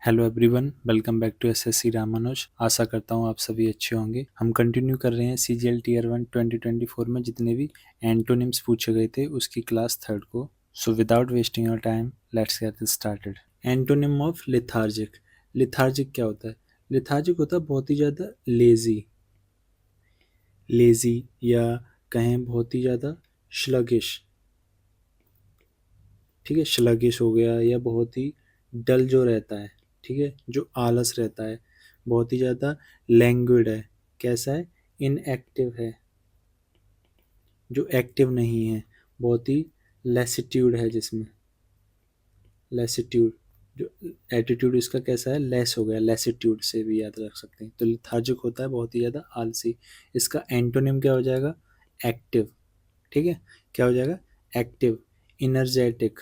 Hello everyone, welcome back to SSC Ramanuj. आशा करता हूँ आप सभी अच्छे होंगे। हम कंटिन्यू कर रहे हैं सीजीएल टीयर 1 2024 में जितने भी एंटोनिम्स पूछे गए थे उसकी क्लास थर्ड को। So without wasting your time let's get started. Antonym of lethargic. Lethargic क्या होता है? लिथार्जिक होता है बहुत ही ज़्यादा लेजी, लेजी या कहें बहुत ही ज़्यादा स्लगिश। ठीक है, स्लगिश हो गया या बहुत ही डल जो रहता है, ठीक है, जो आलस रहता है, बहुत ही ज़्यादा लैंग्विड है। कैसा है? इनएक्टिव है, जो एक्टिव नहीं है, बहुत ही लेसिट्यूड है जिसमें, लेसिट्यूड जो एटीट्यूड इसका कैसा है? लेस हो गया, लेसिट्यूड से भी याद रख सकते हैं। तो लिथार्जिक होता है बहुत ही ज़्यादा आलसी। इसका एंटोनिम क्या हो जाएगा? एक्टिव। ठीक है, क्या हो जाएगा? एक्टिव। Energetic,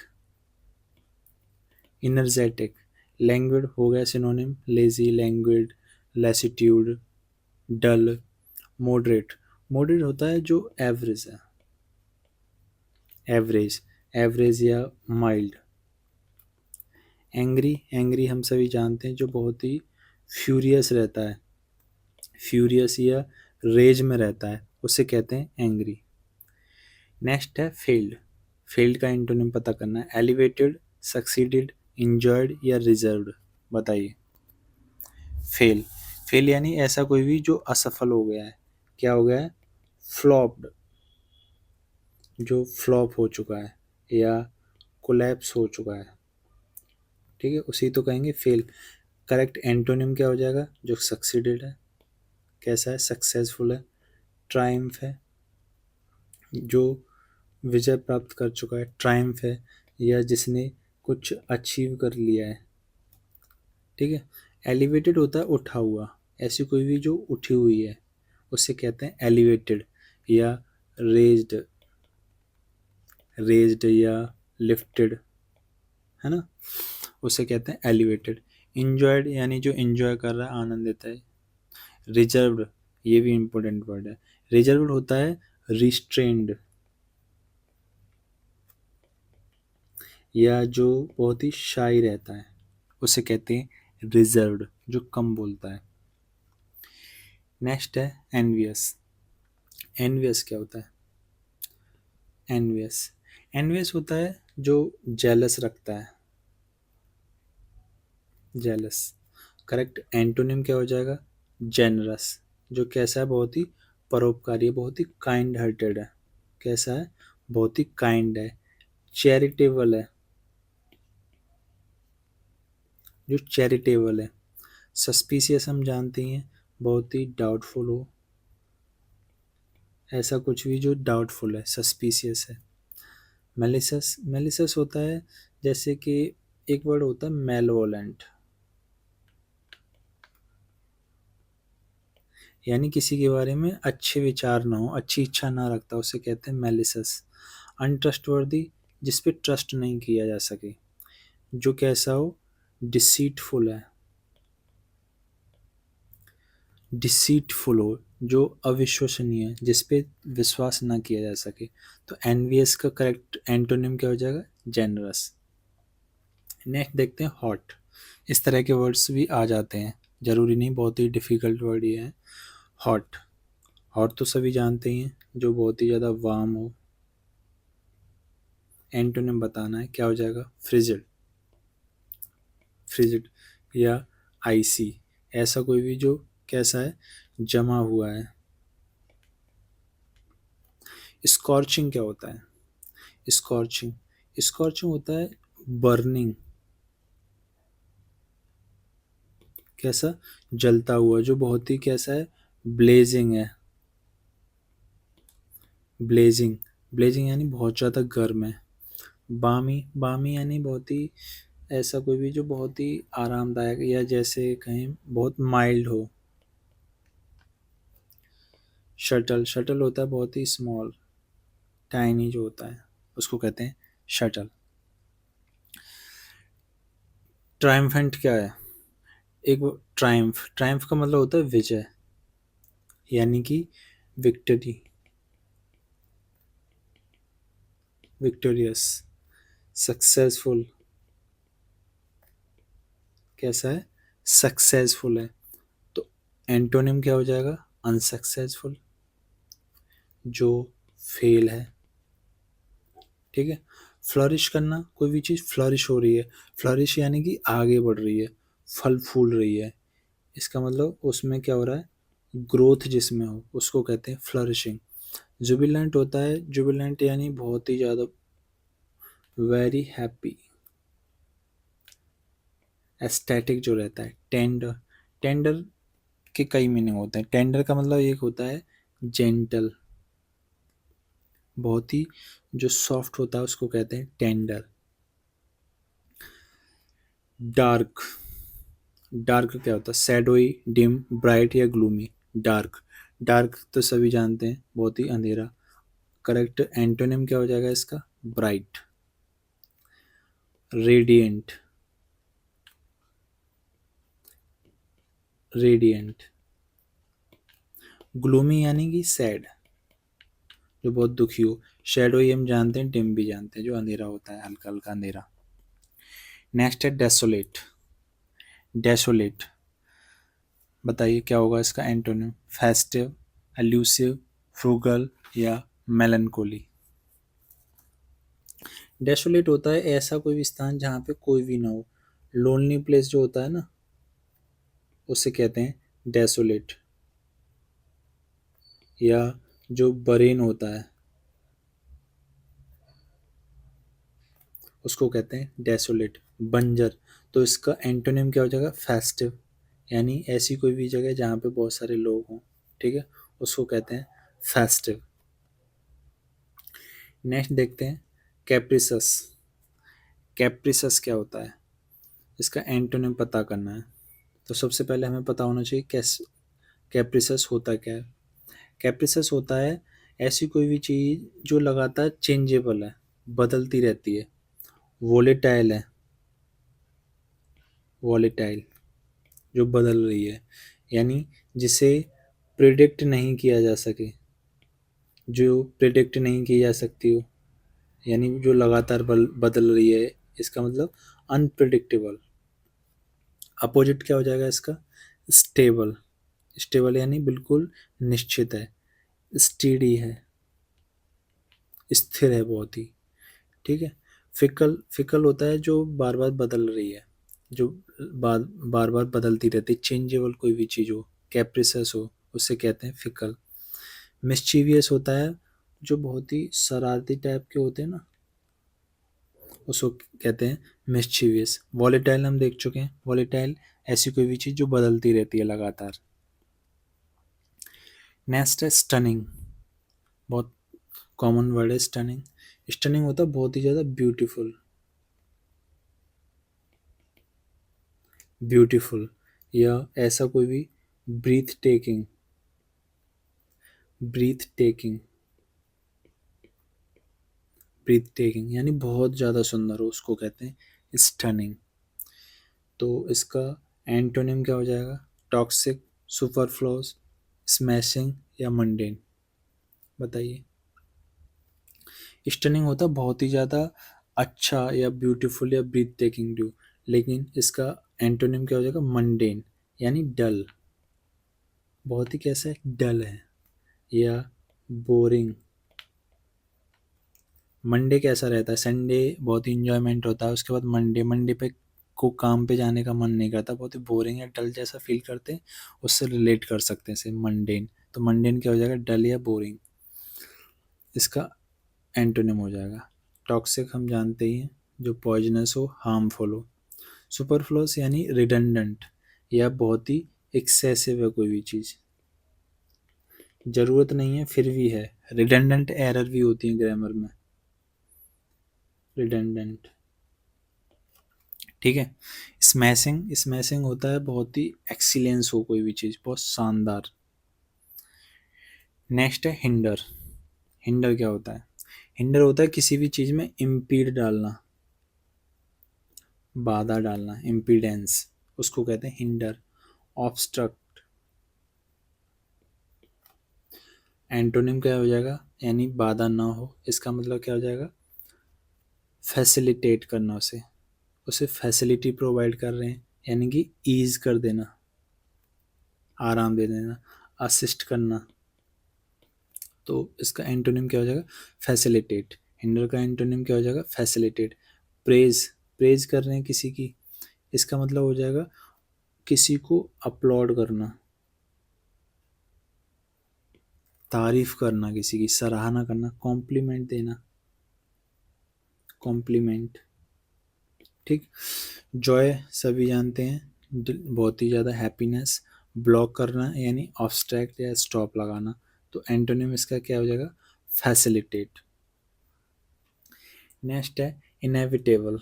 energetic. लैंग्विड हो गया सिनोनिम, लेजी, लैंग्विड, लेसिट्यूड, डल। मॉडरेट, मॉडरेट होता है जो एवरेज है, एवरेज, एवरेज या माइल्ड। एंग्री, एंग्री हम सभी जानते हैं जो बहुत ही फ्यूरियस रहता है, फ्यूरियस या रेज में रहता है, उसे कहते हैं एंग्री। नेक्स्ट है फेल्ड। फेल्ड का एंटोनिम पता करना है। एलिवेटेड, सक्सीडेड, इंजॉयड या रिजर्व्ड। बताइए। फेल, फेल यानी ऐसा कोई भी जो असफल हो गया है। क्या हो गया है? फ्लॉप्ड, जो फ्लॉप हो चुका है या कोलैप्स हो चुका है। ठीक है, उसी तो कहेंगे फेल। करेक्ट एंटोनिम क्या हो जाएगा? जो सक्सीडेड है, कैसा है? सक्सेसफुल है। ट्रायम्फ है, जो विजय प्राप्त कर चुका है, ट्रायम्फ है, या जिसने कुछ अचीव कर लिया है। ठीक है, एलिवेटेड होता है उठा हुआ, ऐसी कोई भी जो उठी हुई है उसे कहते हैं एलिवेटेड, या रेज्ड, रेज्ड या लिफ्टेड, है ना, उसे कहते हैं एलिवेटेड। इंजॉयड यानी जो इंजॉय कर रहा है, आनंदित है। रिजर्व्ड, ये भी इंपॉर्टेंट वर्ड है। रिजर्व्ड होता है रिस्ट्रेन्ड, या जो बहुत ही शाई रहता है उसे कहते हैं रिजर्व्ड, जो कम बोलता है। नेक्स्ट है एनवियस। एनवियस क्या होता है? एनवियस, एनवियस होता है जो जेलस रखता है, जेलस। करेक्ट एंटोनिम क्या हो जाएगा? जेनरस, जो कैसा है? बहुत ही परोपकारी है, बहुत ही काइंड हार्टेड है। कैसा है? बहुत ही काइंड है। चैरिटेबल है, जो चैरिटेबल है। सस्पिशियस हम जानते हैं, बहुत ही डाउटफुल हो, ऐसा कुछ भी जो डाउटफुल है, सस्पिशियस है। मेलिसस, मेलिसस होता है जैसे कि एक वर्ड होता है मेलवोलेंट, यानी किसी के बारे में अच्छे विचार ना हो, अच्छी इच्छा ना रखता, उसे कहते हैं मेलिसस। अनट्रस्टवर्दी, जिस पे ट्रस्ट नहीं किया जा सके, जो कैसा हो? डिसीटफुल है, डिसीटफुल हो, जो अविश्वसनीय है, जिस पे विश्वास ना किया जा सके। तो एनवीएस का करेक्ट एंटोनिम क्या हो जाएगा? जेनरस। नेक्स्ट देखते हैं हॉट। इस तरह के वर्ड्स भी आ जाते हैं, जरूरी नहीं बहुत ही डिफिकल्ट वर्ड ये है। हॉट, हॉट तो सभी जानते ही हैं, जो बहुत ही ज़्यादा वार्म हो। एंटोनिम बताना है, क्या हो जाएगा? फ्रिजिड, फ्रिजिड या आईसी, ऐसा कोई भी जो कैसा है? जमा हुआ है। स्कॉर्चिंग क्या होता है? स्कॉर्चिंग, स्कॉर्चिंग होता है बर्निंग, कैसा? जलता हुआ, जो बहुत ही कैसा है? ब्लेजिंग है। ब्लेजिंग, ब्लेजिंग यानी बहुत ज़्यादा गर्म है। बामी, बामी यानी बहुत ही ऐसा कोई भी जो बहुत ही आरामदायक, या जैसे कहें बहुत माइल्ड हो। शटल, शटल होता है बहुत ही स्मॉल, टाइनी जो होता है उसको कहते हैं शटल। ट्रायम्फेंट क्या है? एक ट्रायम्फ, ट्रायम्फ का मतलब होता है विजय, यानी कि विक्ट्री, विक्टोरियस, सक्सेसफुल, कैसा है, सक्सेसफुल है। तो एंटोनिम क्या हो जाएगा, अनसक्सेसफुल, जो फेल है। ठीक है। फ्लरिश करना, कोई भी चीज़ फ्लरिश हो रही है, फ्लरिश यानी कि आगे बढ़ रही है, फल फूल रही है, इसका मतलब उसमें क्या हो रहा है, ग्रोथ जिसमें हो उसको कहते हैं फ्लरिशिंग। जुबिलेंट होता है, जुबिलेंट यानी बहुत ही ज़्यादा, वेरी हैप्पी। एस्थेटिक जो रहता है, टेंडर, टेंडर के कई मीनिंग होते हैं। टेंडर का मतलब एक होता है जेंटल, बहुत ही जो सॉफ्ट होता है उसको कहते हैं टेंडर। डार्क, डार्क क्या होता है, सैडोई, डिम, ब्राइट या ग्लूमी। डार्क, डार्क तो सभी जानते हैं, बहुत ही अंधेरा। करेक्ट एंटोनिम क्या हो जाएगा इसका, ब्राइट। Radiant, radiant. ग्लूमी यानी कि सैड, जो बहुत दुखी हो। शेडोई हम जानते हैं, डिम भी जानते हैं, जो अंधेरा होता है, हल्का हल्का अंधेरा। नेक्स्ट है डेसोलेट, डेसोलेट बताइए क्या होगा इसका एंटोनिम, फेस्टिव, एल्यूसिव, फ्रूगल या मेलनकोली। डेसोलेट होता है ऐसा कोई भी स्थान जहाँ पे कोई भी ना हो, लोनली प्लेस जो होता है ना, उसे कहते हैं डेसोलेट। या जो बरेन होता है उसको कहते हैं डेसोलेट, बंजर। तो इसका एंटोनिम क्या हो जाएगा, फेस्टिव, यानी ऐसी कोई भी जगह जहाँ पे बहुत सारे लोग हों, ठीक है, उसको कहते हैं फेस्टिव। नेक्स्ट देखते हैं कैप्रिसस, कैप्रिसस क्या होता है, इसका एंटोनिम पता करना है। तो सबसे पहले हमें पता होना चाहिए कैस कैप्रिसस होता क्या है। कैप्रिसस होता है ऐसी कोई भी चीज़ जो लगातार चेंजेबल है, बदलती रहती है, वोलेटाइल है, वॉलेटाइल, जो बदल रही है, यानी जिसे प्रिडिक्ट नहीं किया जा सके, जो प्रिडिक्ट नहीं की जा सकती हो, यानी जो लगातार बदल रही है, इसका मतलब अनप्रिडिक्टेबल। अपोजिट क्या हो जाएगा इसका, स्टेबल, स्टेबल यानी बिल्कुल निश्चित है, स्टीडी है, स्थिर है बहुत ही। ठीक है। फिकल, फिकल होता है जो बार बार बदल रही है, जो बार बार बार बदलती रहती है, चेंजेबल कोई भी चीज़ हो, कैप्रिसस हो, उससे कहते हैं फिकल। मिस्चीवियस होता है जो बहुत ही शरारती टाइप के होते हैं ना, उसको कहते हैं मिस्चीवियस। वॉलेटाइल हम देख चुके हैं, वॉलेटाइल ऐसी कोई भी चीज़ जो बदलती रहती है लगातार। नेक्स्ट है स्टनिंग, बहुत कॉमन वर्ड है स्टनिंग। स्टनिंग होता है बहुत ही ज़्यादा ब्यूटीफुल, ब्यूटीफुल, या ऐसा कोई भी breath taking, breath taking, breath taking यानी बहुत ज़्यादा सुंदर हो, उसको कहते हैं स्टनिंग। तो इसका एंटोनिम क्या हो जाएगा, टॉक्सिक, सुपरफ्लोस, स्मैशिंग या मंडेन। बताइए। स्टनिंग होता बहुत ही ज़्यादा अच्छा या ब्यूटीफुल या ब्रीथ टेकिंग ड्यू, लेकिन इसका एंटोनिम क्या हो जाएगा, मंडेन, यानी डल, बहुत ही कैसा है, डल है, या बोरिंग। मंडे कैसा रहता है, संडे बहुत ही इंजॉयमेंट होता है, उसके बाद मंडे, मंडे पे को काम पे जाने का मन नहीं करता, बहुत ही बोरिंग या डल जैसा फील करते हैं, उससे रिलेट कर सकते हैं इसे मंडेन। तो मंडेन क्या हो जाएगा, डल या बोरिंग। इसका एंटोनिम हो जाएगा टॉक्सिक, हम जानते ही हैं, जो पॉइजनस हो, हार्मफुल हो। सुपरफ्लोस यानी रिडंडेंट, या बहुत ही एक्सेसिव है कोई भी चीज़, ज़रूरत नहीं है फिर भी है। रिडंडेंट एरर भी होती है ग्रामर में, रिडंडेंट। ठीक है। स्मैशिंग, स्मैशिंग होता है बहुत ही एक्सीलेंस हो कोई भी चीज़, बहुत शानदार। नेक्स्ट है हिंडर, हिंडर क्या होता है, हिंडर होता है किसी भी चीज़ में इम्पीड डालना, बाधा डालना, इम्पीडेंस, उसको कहते हैं हिंडर। ऑब्स्ट्रक्ट, एंटोनिम क्या हो जाएगा, यानी बाधा ना हो, इसका मतलब क्या हो जाएगा, फैसिलिटेट करना, उसे उसे फैसिलिटी प्रोवाइड कर रहे हैं, यानी कि ईज कर देना, आराम दे देना, असिस्ट करना। तो इसका एंटोनिम क्या हो जाएगा? फैसिलिटेट। हिंडर का एंटोनिम क्या हो जाएगा? फैसिलिटेट। प्रेज, प्रेज कर रहे हैं किसी की, इसका मतलब हो जाएगा किसी को अपलॉड करना, तारीफ करना, किसी की सराहना करना, कॉम्प्लीमेंट देना, कॉम्प्लीमेंट। ठीक। जॉय सभी जानते हैं, बहुत ही ज़्यादा हैप्पीनेस। ब्लॉक करना यानी ऑब्स्ट्रैक्ट या स्टॉप लगाना, तो एंटोनिम इसका क्या हो जाएगा? फैसिलिटेट। नेक्स्ट है इनएविटेबल।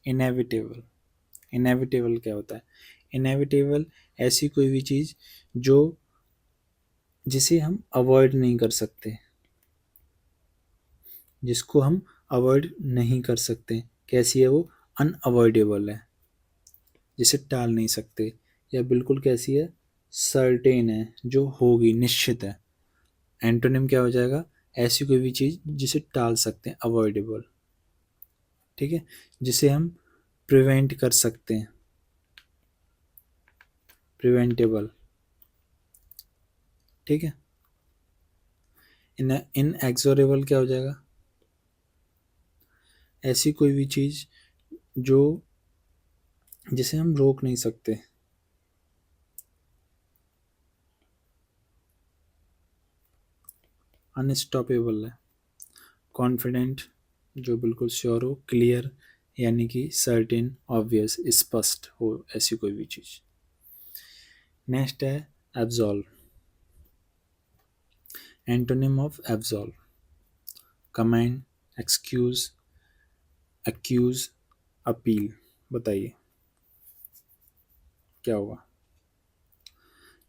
इनएविटेबल, इनएविटेबल क्या होता है? इनएविटेबल ऐसी कोई भी चीज़ जो जिसे हम अवॉइड नहीं कर सकते, जिसको हम अवॉइड नहीं कर सकते। कैसी है वो? अनअवॉइडेबल है, जिसे टाल नहीं सकते। या बिल्कुल कैसी है? सर्टेन है, जो होगी, निश्चित है। एंटोनिम क्या हो जाएगा? ऐसी कोई भी चीज़ जिसे टाल सकते हैं, अवॉइडेबल। ठीक है, जिसे हम प्रिवेंट कर सकते हैं, प्रिवेंटेबल। ठीक है। इनएक्सोरेबल क्या हो जाएगा? ऐसी कोई भी चीज़ जो जिसे हम रोक नहीं सकते। अनस्टॉपेबल है। कॉन्फिडेंट, जो बिल्कुल श्योर हो। क्लियर यानी कि सर्टेन, ऑब्वियस, स्पष्ट हो ऐसी कोई भी चीज़। नेक्स्ट है absolve. Antonym of absolve: commend, excuse, accuse, appeal. बताइए क्या होगा?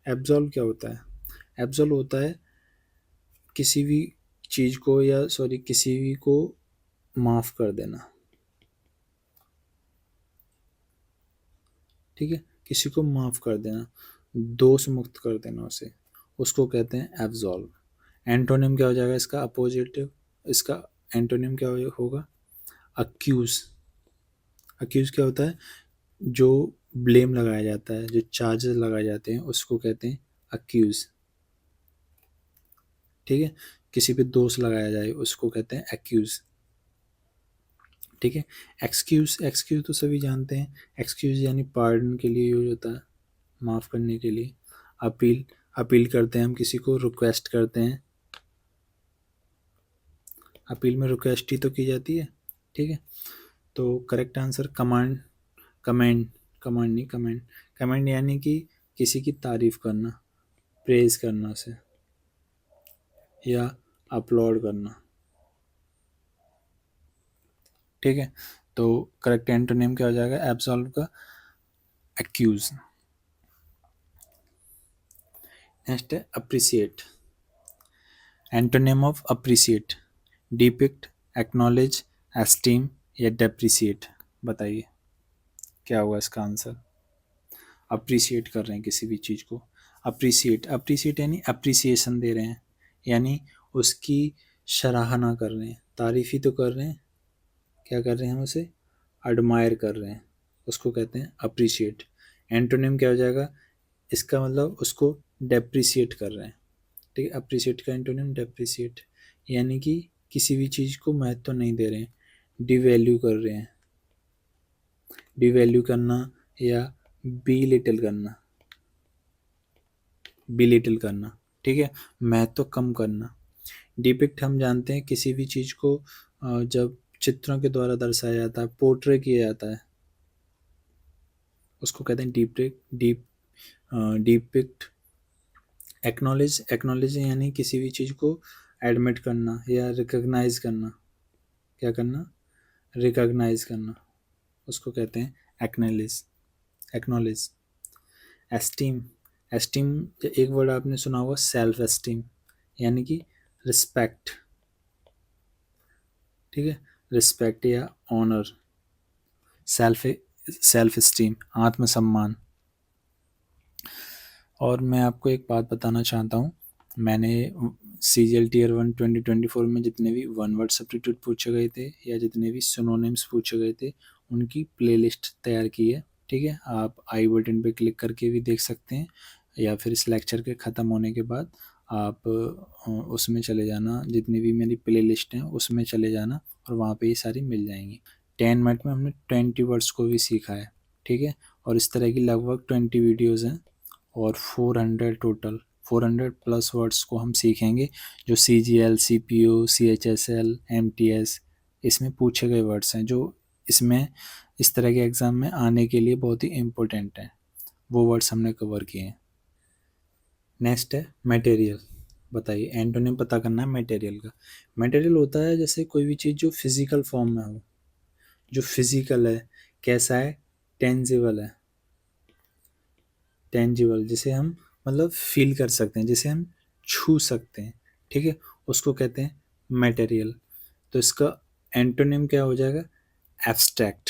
एब्जॉल्व क्या होता है? एब्जॉल्व होता है किसी भी चीज़ को, या सॉरी, किसी भी को माफ़ कर देना। ठीक है, किसी को माफ़ कर देना, दोष मुक्त कर देना उसे, उसको कहते हैं एब्जॉल्व। एंटोनिम क्या हो जाएगा इसका? अपोजिटिव। इसका एंटोनिम क्या होगा? अक्यूज। अक्यूज क्या होता है? जो ब्लेम लगाया जाता है, जो चार्जेस लगाए जाते हैं, उसको कहते हैं अक्यूज। ठीक है, किसी पे दोष लगाया जाए उसको कहते हैं एक्यूज। ठीक है। एक्सक्यूज, एक्सक्यूज तो सभी जानते हैं। एक्सक्यूज यानी पार्डन के लिए यूज होता है, माफ़ करने के लिए। अपील, अपील करते हैं हम किसी को, रिक्वेस्ट करते हैं। अपील में रिक्वेस्ट ही तो की जाती है। ठीक है, तो correct answer command, commend, command नहीं, कमेंड। कमेंड यानी कि किसी की तारीफ करना, प्रेज करना उसे, या अपलोड करना। ठीक है, तो करेक्ट एंटोनिम क्या हो जाएगा एब्सॉल्व का? एक्यूज। नेक्स्ट है appreciate. Antonym of appreciate: depict, acknowledge, esteem, या डेप्रिसिएट। बताइए क्या होगा इसका आंसर? अप्रिसिएट कर रहे हैं किसी भी चीज़ को, अप्रिसिएट, अप्रिसिएट यानी अप्रिसिएशन दे रहे हैं, यानी उसकी सराहना कर रहे हैं, तारीफ ही तो कर रहे हैं। क्या कर रहे हैं हम उसे? एडमायर कर रहे हैं, उसको कहते हैं अप्रिशिएट। एंटोनिम क्या हो जाएगा इसका? मतलब उसको डेप्रिसिएट कर रहे हैं। ठीक है, अप्रिशिएट का एंटोनिम डेप्रिसिएट, यानी कि किसी भी चीज़ को महत्व नहीं दे रहे हैं, डिवैल्यू कर रहे हैं। डिवैल्यू करना या बी लिटिल करना, बी लिटिल करना। ठीक है, महत्व कम करना। डिपिक्ट हम जानते हैं किसी भी चीज़ को जब चित्रों के द्वारा दर्शाया जाता है, पोर्ट्रे किया जाता है, उसको कहते हैं डिपिक्ट। एक्नॉलेज, एक्नॉलेज यानी किसी भी चीज़ को एडमिट करना या रिकॉग्नाइज करना। क्या करना? रिकॉग्नाइज करना, उसको कहते हैं एक्नॉलेज, एक्नॉलेज। एस्टीम, एस्टीम एक वर्ड आपने सुना होगा, सेल्फ एस्टीम, यानी कि रिस्पेक्ट। ठीक है, रिस्पेक्ट या ऑनर। सेल्फ, सेल्फ एस्टीम, आत्मसम्मान। और मैं आपको एक बात बताना चाहता हूँ, मैंने CGL Tier 1 2024 में जितने भी वन वर्ड सब्स्टिट्यूट पूछे गए थे या जितने भी सिनोनिम्स पूछे गए थे, उनकी प्लेलिस्ट तैयार की है। ठीक है, आप आई बटन पे क्लिक करके भी देख सकते हैं, या फिर इस लेक्चर के ख़त्म होने के बाद आप उसमें चले जाना, जितनी भी मेरी प्ले लिस्ट हैं उसमें चले जाना और वहाँ पे ये सारी मिल जाएंगी। 10 मिनट में हमने 20 वर्ड्स को भी सीखा है, ठीक है, और इस तरह की लगभग 20 वीडियोज़ हैं और 400 टोटल 400 प्लस वर्ड्स को हम सीखेंगे, जो CGL, CPU, CHSL, MTS इसमें पूछे गए वर्ड्स हैं, जो इसमें इस तरह के एग्ज़ाम में आने के लिए बहुत ही इम्पोर्टेंट हैं, वो वर्ड्स हमने कवर किए हैं। नेक्स्ट है मटेरियल। बताइए, एंटोनिम पता करना है मटेरियल का। मटेरियल होता है जैसे कोई भी चीज़ जो फिजिकल फॉर्म में हो, जो फिजिकल है, कैसा है, टेंजिबल है, टेंजिबल जिसे हम मतलब फील कर सकते हैं, जिसे हम छू सकते हैं, ठीक है, उसको कहते हैं मटेरियल। तो इसका एंटोनिम क्या हो जाएगा, एब्स्ट्रैक्ट।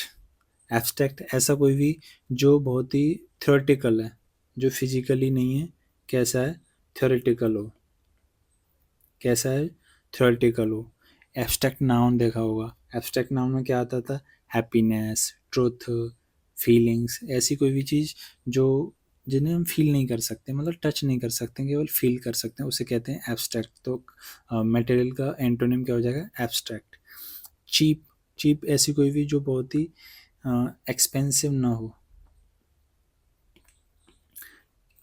एब्स्ट्रैक्ट ऐसा कोई भी जो बहुत ही थ्योरेटिकल है, जो फिजिकली नहीं है, कैसा है, थ्योरेटिकल हो, कैसा है, थ्योरेटिकल हो। एब्स्ट्रैक्ट नाउन देखा होगा, एब्स्ट्रैक्ट नाउन में क्या आता था, हैप्पीनेस, ट्रुथ, फीलिंग्स, ऐसी कोई भी चीज़ जो जिन्हें हम फील नहीं कर सकते, मतलब टच नहीं कर सकते, केवल फील कर सकते हैं, उसे कहते हैं एब्स्ट्रैक्ट। तो मटेरियल का एंटोनिम क्या हो जाएगा, एब्स्ट्रैक्ट। चीप, चीप ऐसी कोई भी जो बहुत ही एक्सपेंसिव ना हो,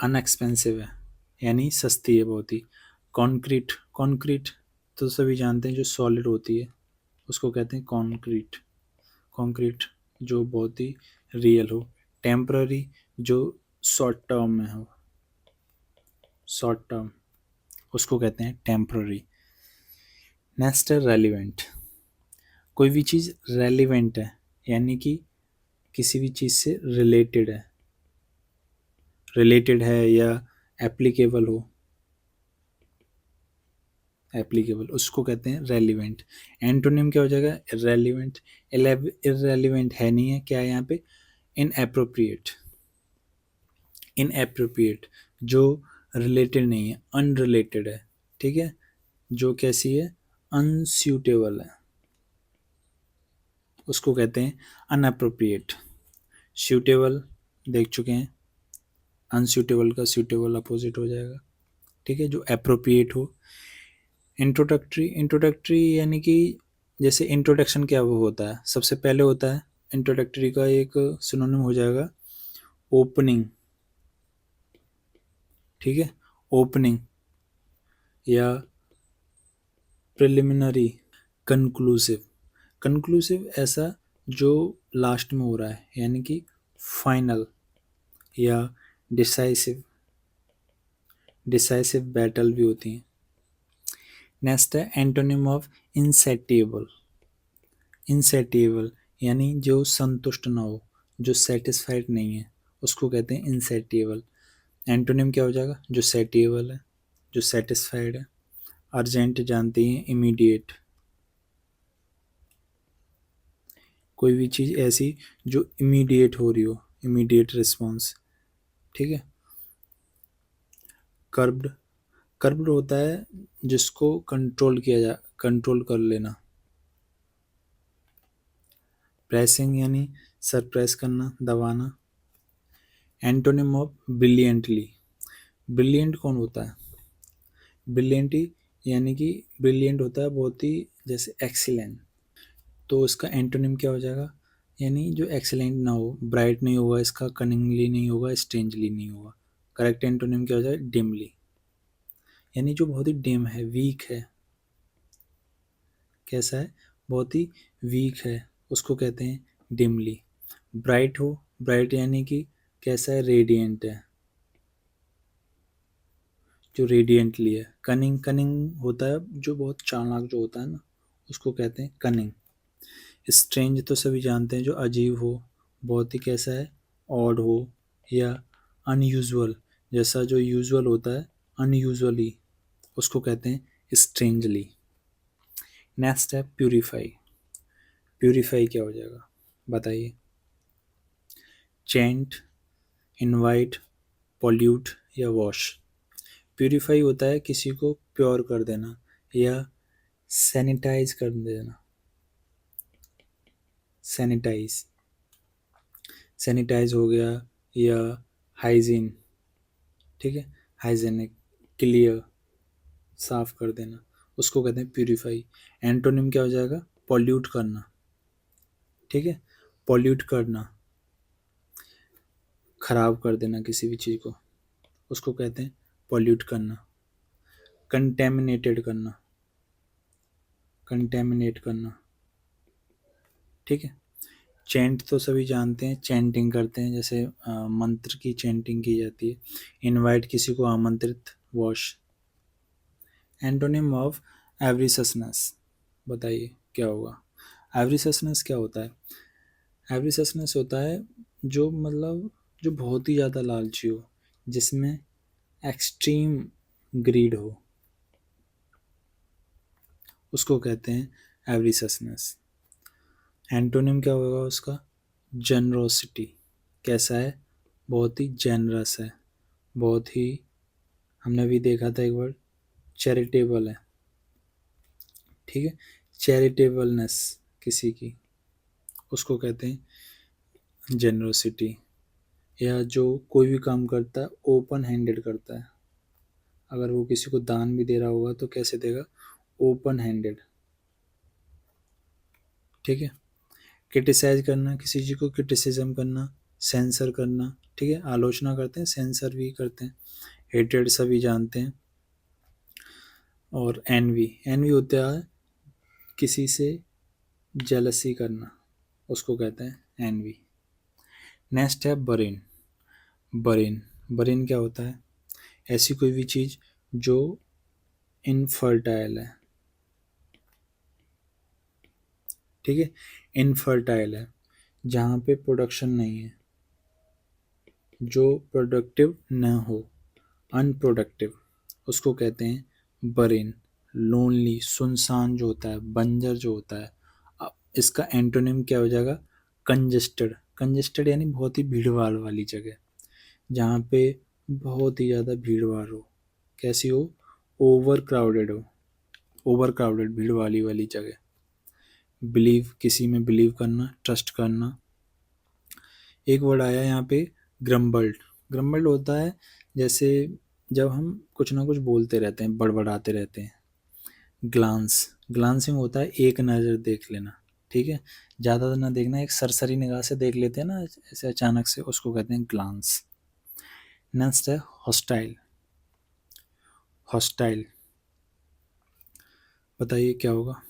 अनएक्सपेंसिव है यानी सस्ती है बहुत ही। कॉन्क्रीट, कॉन्क्रीट तो सभी जानते हैं जो सॉलिड होती है, उसको कहते हैं कॉन्क्रीट। कॉन्क्रीट जो बहुत ही रियल हो। टेम्पररी जो शॉर्ट टर्म में हो, शॉर्ट टर्म, उसको कहते हैं टेम्पररी। नेक्स्ट है रेलिवेंट। कोई भी चीज़ रेलिवेंट है यानी कि किसी भी चीज़ से रिलेटेड है, रिलेटेड है या एप्लीकेबल हो, एप्लीकेबल, उसको कहते हैं रेलिवेंट। एंटोनिम क्या हो जाएगा, इररेलिवेंट। इररेलिवेंट है नहीं है, क्या है यहाँ पे, इनएप्रोप्रिएट। इनएप्रोप्रिएट जो रिलेटेड नहीं है, अनरिलेटेड है, ठीक है, जो कैसी है, अनस्यूटेबल है, उसको कहते हैं अनअप्रोप्रिएट। सूटेबल देख चुके हैं, अनसूटेबल का सूटेबल अपोजिट हो जाएगा, ठीक है, जो अप्रोप्रिएट हो। इंट्रोडक्टरी, इंट्रोडक्टरी यानी कि जैसे इंट्रोडक्शन क्या वो होता है, सबसे पहले होता है इंट्रोडक्टरी का एक सिनोनिम हो जाएगा ओपनिंग, ठीक है, ओपनिंग या प्रिलिमिनरी। कंक्लूसिव, कंक्लूसिव ऐसा जो लास्ट में हो रहा है यानी कि फाइनल या डिसाइसिव, डिसाइसिव बैटल भी होती हैं। नेक्स्ट है एंटोनिम ऑफ इनसेटिएबल। इनसेटिएबल यानी जो संतुष्ट ना हो, जो सेटिस्फाइड नहीं है, उसको कहते हैं इनसेटिएबल। एंटोनिम क्या हो जाएगा, जो सेटिएबल है, जो सेटिस्फाइड है। अर्जेंट जानते हैं, इमीडिएट, कोई भी चीज़ ऐसी जो इमीडिएट हो रही हो, इमीडिएट रिस्पॉन्स, ठीक है। कर्ब्ड, कर्ब्ड होता है जिसको कंट्रोल किया जा, कंट्रोल कर लेना। प्रेसिंग यानी सरप्रेस करना, दबाना। Antonym of brilliantly. ब्रिलियंट कौन होता है, ब्रिलियंट यानी कि ब्रिलियंट होता है बहुत ही जैसे एक्सीलेंट, तो इसका एंटोनिम क्या हो जाएगा, यानी जो एक्सीलेंट ना हो, ब्राइट नहीं होगा इसका, कनिंगली नहीं होगा, स्ट्रेंजली नहीं होगा। करेक्ट एंटोनिम क्या हो जाएगा, डिमली, यानी जो बहुत ही डिम है, वीक है, कैसा है, बहुत ही वीक है, उसको कहते हैं डिमली। ब्राइट हो, ब्राइट यानी कि कैसा है, रेडिएंट है, जो रेडिएंटली है। कनिंग, कनिंग होता है जो बहुत चालाक जो होता है ना, उसको कहते हैं कनिंग। स्ट्रेंज तो सभी जानते हैं जो अजीब हो, बहुत ही कैसा है, ऑड हो, या अनयूजुअल, जैसा जो यूजुअल होता है, अनयूजुअली, उसको कहते हैं स्ट्रेंजली। नेक्स्ट है प्यूरीफाई। प्यूरीफाई क्या हो जाएगा, बताइए। चेंट, इनवाइट, पॉल्यूट या वॉश। प्यूरीफाई होता है किसी को प्योर कर देना या सैनिटाइज कर देना, सैनिटाइज। सैनिटाइज हो गया या हाइजीन, ठीक है, हाइजेनिक, क्लियर, साफ कर देना, उसको कहते हैं प्यूरिफाई। एंटोनिम क्या हो जाएगा? पॉल्यूट करना, ठीक है, पॉल्यूट करना, खराब कर देना किसी भी चीज़ को, उसको कहते हैं पॉल्यूट करना। कंटेमिनेटेड करना, कंटेमिनेट करना, ठीक है। चैंट तो सभी जानते हैं, चैंटिंग करते हैं, जैसे मंत्र की चैंटिंग की जाती है। इनवाइट, किसी को आमंत्रित, वॉश। एंटोनिम ऑफ एवरिसनेस, बताइए क्या होगा? एवरिसनेस क्या होता है? एवरिसनेस होता है जो मतलब जो बहुत ही ज़्यादा लालची हो, जिसमें एक्सट्रीम ग्रीड हो, उसको कहते हैं एवरिसनेस। एंटोनिम क्या होगा उसका? जनरोसिटी। कैसा है? बहुत ही जेनरस है, बहुत ही, हमने अभी देखा था एक वर्ड, चैरिटेबल है, ठीक है, चैरिटेबलनेस किसी की, उसको कहते हैं जेनरोसिटी। या जो कोई भी काम करता है ओपन हैंडेड करता है, अगर वो किसी को दान भी दे रहा होगा तो कैसे देगा? ओपन हैंडेड, ठीक है। क्रिटिसाइज करना, किसी चीज़ को क्रिटिसिज्म करना, सेंसर करना, ठीक है, आलोचना करते हैं, सेंसर भी करते हैं। हेटेड सभी जानते हैं। और एनवी, एनवी होता है किसी से जेलसी करना, उसको कहते हैं एनवी। नेक्स्ट है बरेन। बरेन, बरेन क्या होता है? ऐसी कोई भी चीज़ जो इनफर्टाइल है, ठीक है, इनफर्टाइल है, जहाँ पे प्रोडक्शन नहीं है, जो प्रोडक्टिव न हो, अनप्रोडक्टिव, उसको कहते हैं बरेन। लोनली, सुनसान जो होता है, बंजर जो होता है। अब इसका एंटोनिम क्या हो जाएगा? कंजेस्टेड। कंजेस्टेड यानी बहुत ही भीड़ भाड़ वाली जगह, जहाँ पे बहुत ही ज़्यादा भीड़ भाड़ हो। कैसी हो? ओवर क्राउडेड हो, ओवर क्राउडेड, भीड़ वाली जगह। बिलीव, किसी में बिलीव करना, ट्रस्ट करना। एक वर्ड आया यहाँ पे, ग्रम्बल्ड। ग्रम्बल्ड होता है जैसे जब हम कुछ ना कुछ बोलते रहते हैं, बड़बड़ाते रहते हैं। ग्लांस, ग्लांसिंग होता है एक नज़र देख लेना, ठीक है, ज़्यादा ना देखना, एक सरसरी निगाह से देख लेते हैं ना ऐसे अचानक से, उसको कहते हैं ग्लांस। नेक्स्ट है हॉस्टाइल। हॉस्टाइल, बताइए क्या होगा?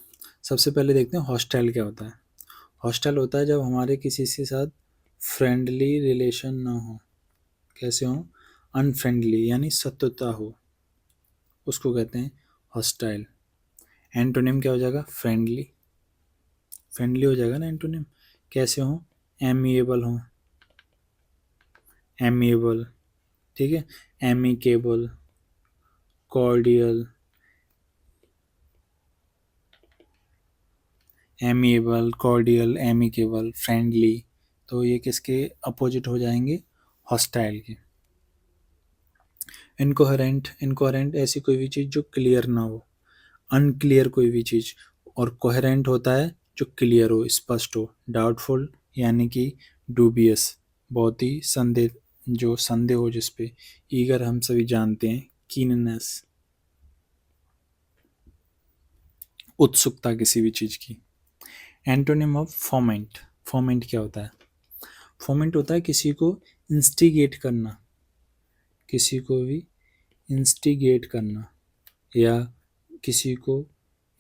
सबसे पहले देखते हैं हॉस्टाइल क्या होता है। हॉस्टाइल होता है जब हमारे किसी के साथ फ्रेंडली रिलेशन ना हो। कैसे हो? अनफ्रेंडली यानी शत्रुता हो, उसको कहते हैं हॉस्टाइल। एंटोनिम क्या हो जाएगा? फ्रेंडली। फ्रेंडली हो जाएगा ना एंटोनिम। कैसे हो? एमिएबल हो, एमिएबल, ठीक है, amicable, cordial, amiable, cordial, amicable, friendly. तो ये किसके अपोजिट हो जाएंगे? हॉस्टाइल के। इनकोहेरेंट, इनकोहेरेंट ऐसी कोई भी चीज़ जो क्लियर ना हो, अनक्लियर कोई भी चीज़। और कोहेरेंट होता है जो क्लियर हो, स्पष्ट हो। डाउटफुल यानी कि डूबियस, बहुत ही संदेह, जो संदेह हो जिस पे। ईगर हम सभी जानते हैं, कीननेस, उत्सुकता किसी भी चीज़ की। Antonym of foment. फोमेंट क्या होता है? फोमेंट होता है किसी को इंस्टिगेट करना, किसी को भी इंस्टिगेट करना, या किसी को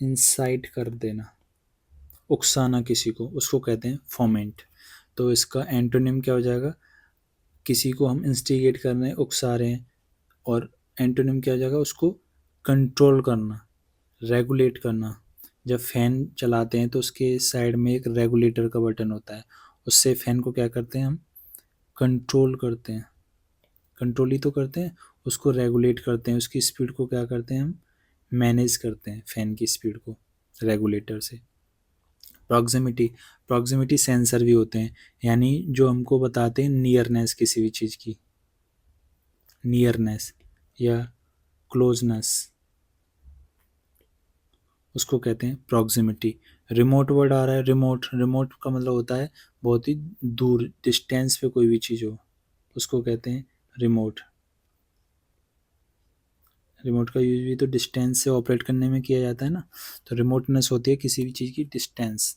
इंसाइट कर देना, उकसाना किसी को, उसको कहते हैं फोमेंट। तो इसका एंटोनिम क्या हो जाएगा? किसी को हम इंस्टिगेट कर रहे हैं, उकसा रहे हैं। और एंटोनिम क्या हो जाएगा? उसको कंट्रोल करना, रेगुलेट करना। जब फैन चलाते हैं तो उसके साइड में एक रेगुलेटर का बटन होता है, उससे फैन को क्या करते हैं हम? कंट्रोल करते हैं। कंट्रोल ही तो करते हैं, उसको रेगुलेट करते हैं, उसकी स्पीड को क्या करते हैं हम? मैनेज करते हैं फैन की स्पीड को रेगुलेटर से। प्रॉक्सिमिटी, प्रॉक्सिमिटी सेंसर भी होते हैं, यानी जो हमको बताते हैं नियरनेस किसी भी चीज़ की, नियरनेस या क्लोजनेस, उसको कहते हैं प्रॉक्सिमिटी। रिमोट वर्ड आ रहा है, रिमोट, रिमोट का मतलब होता है बहुत ही दूर डिस्टेंस पे कोई भी चीज़ हो उसको कहते हैं रिमोट। रिमोट का यूज भी तो डिस्टेंस से ऑपरेट करने में किया जाता है ना, तो रिमोटनेस होती है किसी भी चीज़ की डिस्टेंस।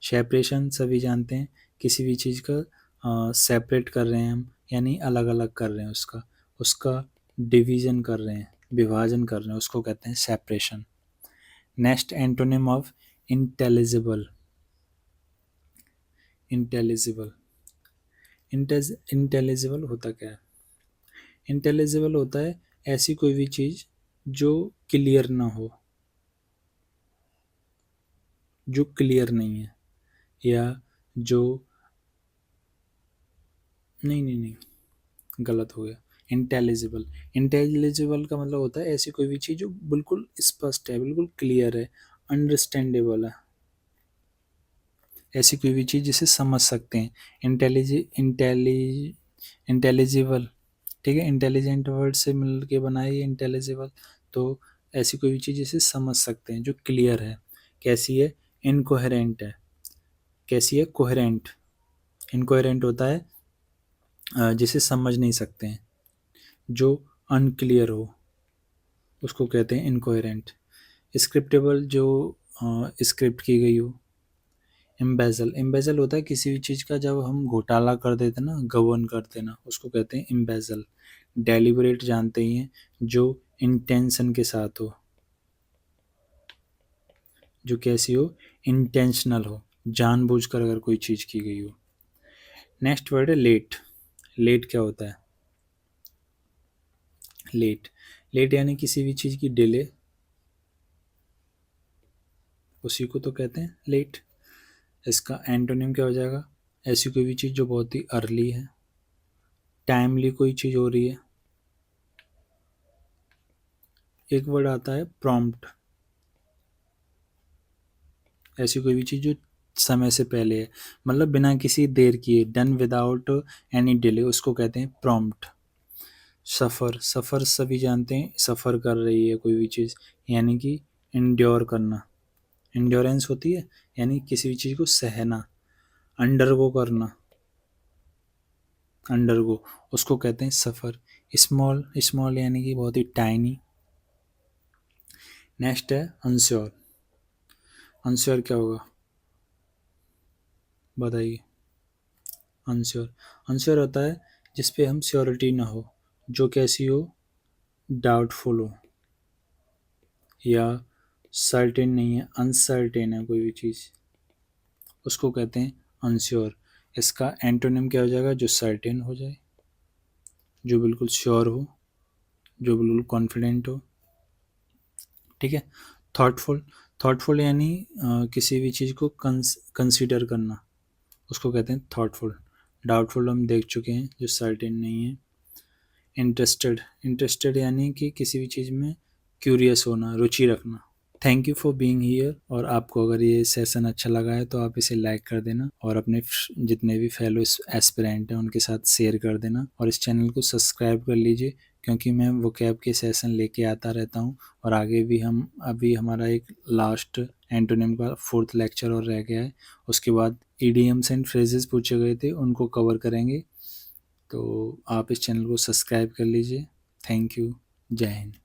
सेपरेशन सभी जानते हैं, किसी भी चीज़ का सेपरेट कर रहे हैं हम, यानी अलग अलग कर रहे हैं उसका उसका डिवीज़न कर रहे हैं, विभाजन कर रहे हैं, उसको कहते हैं separation. Next antonym of intelligible. Intelligible intelligible होता क्या है? इंटेलिजिबल होता है ऐसी कोई भी चीज़ जो क्लियर ना हो, जो क्लियर नहीं है, या जो नहीं नहीं नहीं गलत हो गया। इंटेलिजिबल, इंटेलिजिबल का मतलब होता है ऐसी कोई भी चीज़ जो बिल्कुल स्पष्ट है, बिल्कुल क्लियर है, अंडरस्टैंडेबल है, ऐसी कोई भी चीज़ जिसे समझ सकते हैं। इंटेलिजिबल, ठीक है, इंटेलिजेंट वर्ड से मिल के बना है ये इंटेलिजिबल। तो ऐसी कोई भी चीज़ जिसे समझ सकते हैं, जो क्लियर है। कैसी है? इनकोहेरेंट है। कैसी है? कोहेरेंट। इनकोहेरेंट होता है जिसे समझ नहीं सकते हैं, जो अनक्लियर हो उसको कहते हैं इनकोहेरेंट। स्क्रिप्टेबल, जो स्क्रिप्ट की गई हो। एम्बेजल, एम्बेजल होता है किसी भी चीज़ का जब हम घोटाला कर देते ना, गबन कर देना, उसको कहते हैं एम्बेजल। डेलिबरेट जानते ही हैं, जो इंटेंशन के साथ हो, जो कैसी हो? इंटेंशनल हो, जानबूझकर अगर कोई चीज़ की गई हो। नेक्स्ट वर्ड है लेट। लेट क्या होता है? लेट, लेट यानी किसी भी चीज़ की डिले, उसी को तो कहते हैं लेट। इसका एंटोनिम क्या हो जाएगा? ऐसी कोई भी चीज़ जो बहुत ही अर्ली है, टाइमली कोई चीज़ हो रही है। एक वर्ड आता है प्रॉम्प्ट, ऐसी कोई भी चीज़ जो समय से पहले है, मतलब बिना किसी देर किए, डन विदाउट एनी डिले, उसको कहते हैं प्रॉम्प्ट। सफ़र, सफ़र सभी जानते हैं, सफ़र कर रही है कोई भी चीज़, यानी कि इंड्योर करना, इंड्योरेंस होती है, यानी किसी भी चीज़ को सहना, अंडरगो करना, अंडरगो, उसको कहते हैं सफ़र। स्मॉल, स्मॉल यानी कि बहुत ही टाइनी। नेक्स्ट है अनश्योर। अनश्योर क्या होगा बताइए? अनश्योर, अनश्योर होता है जिस पे हम श्योरिटी ना हो, जो कैसी हो? डाउटफुल हो, या सर्टेन नहीं है, अनसर्टेन है कोई भी चीज़, उसको कहते हैं अनश्योर। इसका एंटोनिम क्या हो जाएगा? जो सर्टेन हो जाए, जो बिल्कुल श्योर हो, जो बिल्कुल कॉन्फिडेंट हो, ठीक है। थॉटफुल, थॉटफुल यानी किसी भी चीज़ को कंसीडर करना, उसको कहते हैं थॉटफुल। डाउटफुल हम देख चुके हैं, जो सर्टेन नहीं है। इंटरेस्टेड, इंटरेस्टेड यानी कि किसी भी चीज़ में क्यूरियस होना, रुचि रखना। Thank you for being here. और आपको अगर ये सेशन अच्छा लगा है तो आप इसे लाइक कर देना, और अपने जितने भी फेलो एस्पिरेंट हैं उनके साथ शेयर कर देना, और इस चैनल को सब्सक्राइब कर लीजिए, क्योंकि मैं वोकैब के सेशन लेके आता रहता हूँ। और आगे भी हम, अभी हमारा एक लास्ट एंटोनिम का 4th लेक्चर और रह गया है, उसके बाद ईडियम्स एंड फ्रेजेस पूछे गए थे, उनको कवर करेंगे। तो आप इस चैनल को सब्सक्राइब कर लीजिए। Thank you. जय हिंद।